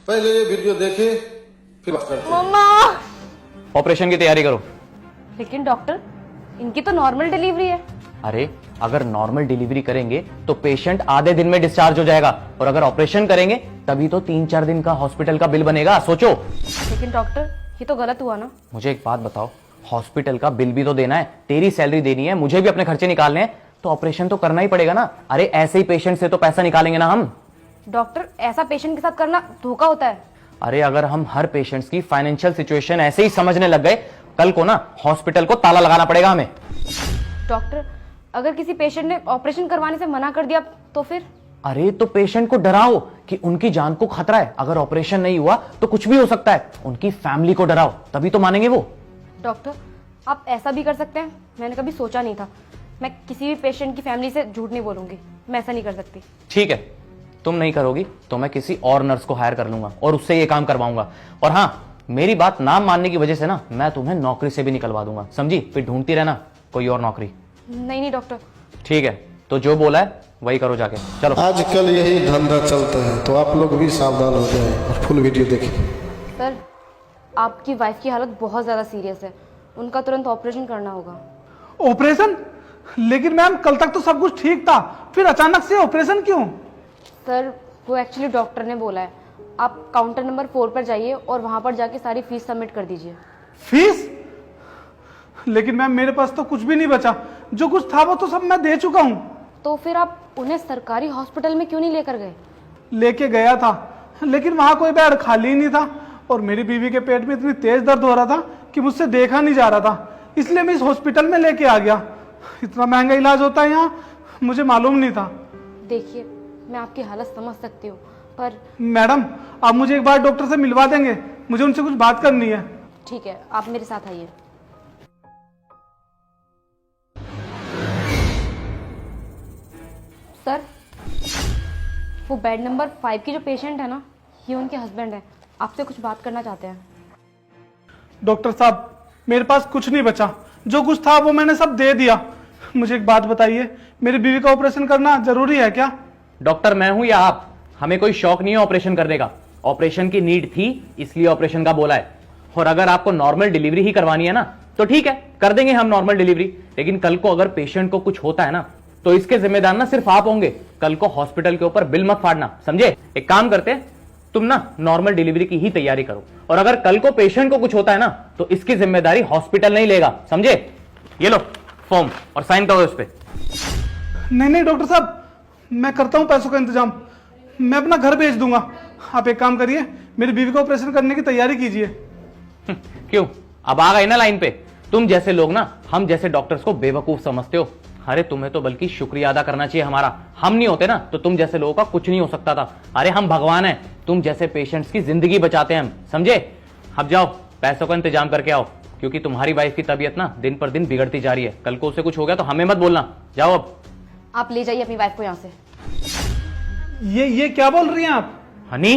पहले ये वीडियो देखे फिर बात करते हैं। मम्मा। ऑपरेशन की तैयारी करो। लेकिन डॉक्टर, इनकी तो नॉर्मल डिलीवरी है। अरे अगर नॉर्मल डिलीवरी करेंगे तो पेशेंट आधे दिन में डिस्चार्ज हो जाएगा, और अगर ऑपरेशन करेंगे तभी तो 3-4 दिन का हॉस्पिटल का बिल बनेगा, सोचो। लेकिन डॉक्टर, ये तो गलत हुआ ना। मुझे एक बात बताओ, हॉस्पिटल का बिल भी तो देना है, तेरी सैलरी देनी है, मुझे भी अपने खर्चे निकालने हैं, तो ऑपरेशन तो करना ही पड़ेगा ना। अरे ऐसे ही पेशेंट से तो पैसा निकालेंगे ना हम। डॉक्टर, ऐसा पेशेंट के साथ करना धोखा होता है। अरे अगर हम हर पेशेंट्स की फाइनेंशियल सिचुएशन ऐसे ही समझने लग गए, कल को ना हॉस्पिटल को ताला लगाना पड़ेगा हमें। डॉक्टर, अगर किसी पेशेंट ने ऑपरेशन करवाने से मना कर दिया तो फिर? अरे तो पेशेंट को डराओ कि उनकी जान को खतरा है, अगर ऑपरेशन नहीं हुआ तो कुछ भी हो सकता है। उनकी फैमिली को डराओ, तभी तो मानेंगे वो। डॉक्टर, आप ऐसा भी कर सकते हैं? मैंने कभी सोचा नहीं था। मैं किसी भी पेशेंट की फैमिली से झूठ नहीं बोलूंगी, मैं ऐसा नहीं कर सकती। ठीक है, तुम नहीं करोगी तो मैं किसी और नर्स को हायर कर लूंगा और उससे ये काम करवाऊंगा। और हाँ, मेरी बात ना मानने की वजह से ना मैं तुम्हें नौकरी से भी निकलवा दूंगा, समझी? फिर ढूंढती रहना कोई और नौकरी। नहीं डॉक्टर। ठीक है, तो जो बोला है वही करो जाके, चलो। आजकल यही धंधा चलता है, तो आप लोग भी सावधान हो जाएं और फुल वीडियो देखें। सर, आपकी वाइफ की हालत बहुत ज़्यादा सीरियस है, उनका तुरंत ऑपरेशन करना होगा। ऑपरेशन? लेकिन मैम कल तक तो सब कुछ ठीक था, फिर अचानक से ऑपरेशन क्यों? सर, वो एक्चुअली डॉक्टर ने बोला है, आप काउंटर नंबर 4 पर जाइए और वहाँ पर जाके सारी फीस सबमिट कर दीजिए। फीस? लेकिन मैम मेरे पास तो कुछ भी नहीं बचा, जो कुछ था वो तो सब मैं दे चुका हूँ। तो फिर आप उन्हें सरकारी हॉस्पिटल में क्यों नहीं लेकर गए? लेके गया था, लेकिन वहाँ कोई बेड खाली ही नहीं था, और मेरी बीवी के पेट में इतनी तेज दर्द हो रहा था कि मुझसे देखा नहीं जा रहा था, इसलिए मैं इस हॉस्पिटल में लेके आ गया। इतना महंगा इलाज होता है यहाँ, मुझे मालूम नहीं था। देखिए, मैं आपकी हालत समझ सकती हूँ, पर मैडम आप मुझे एक बार डॉक्टर से मिलवा देंगे, मुझे उनसे कुछ बात करनी है। ठीक है, आप मेरे साथ आइए। सर, वो बेड नंबर 5 की जो पेशेंट है ना, ये उनके हस्बैंड है, आपसे कुछ बात करना चाहते हैं। डॉक्टर साहब, मेरे पास कुछ नहीं बचा, जो कुछ था वो मैंने सब दे दिया। मुझे एक बात बताइए, मेरी बीवी का ऑपरेशन करना जरूरी है क्या? डॉक्टर मैं हूं या आप? हमें कोई शौक नहीं है ऑपरेशन करने का, ऑपरेशन की नीड थी इसलिए ऑपरेशन का बोला है। और अगर आपको नॉर्मल डिलीवरी ही करवानी है ना तो ठीक है, कर देंगे हम नॉर्मल डिलीवरी, लेकिन कल को अगर पेशेंट को कुछ होता है ना तो इसके जिम्मेदार ना सिर्फ आप होंगे। कल को हॉस्पिटल के ऊपर बिल मत फाड़ना, समझे? एक काम करते हैं, तुम ना नॉर्मल डिलीवरी की ही तैयारी करो, और अगर कल को पेशेंट को कुछ होता है ना तो इसकी जिम्मेदारी हॉस्पिटल नहीं लेगा, समझे? ये लो फॉर्म और साइन करो इस पे। नहीं डॉक्टर साहब, मैं करता हूँ पैसों का इंतजाम, मैं अपना घर भेज दूंगा। आप एक काम करिए, मेरी बीवी का ऑपरेशन करने की तैयारी कीजिए। क्यों, अब आ गए ना लाइन पे? तुम जैसे लोग ना हम जैसे डॉक्टर्स को बेवकूफ समझते हो। अरे तुम्हें तो बल्कि शुक्रिया अदा करना चाहिए हमारा, हम नहीं होते ना तो तुम जैसे लोगों का कुछ नहीं हो सकता था। अरे हम भगवान हैं, तुम जैसे पेशेंट्स की जिंदगी बचाते हैं हम, समझे? अब जाओ पैसों का इंतजाम करके आओ, क्योंकि तुम्हारी वाइफ की तबीयत ना दिन पर दिन बिगड़ती जा रही है, कल को उसे कुछ हो गया तो हमें मत बोलना। जाओ अब। आप ले जाइए अपनी वाइफ को यहाँ से। ये क्या बोल रही हैं आप? हनी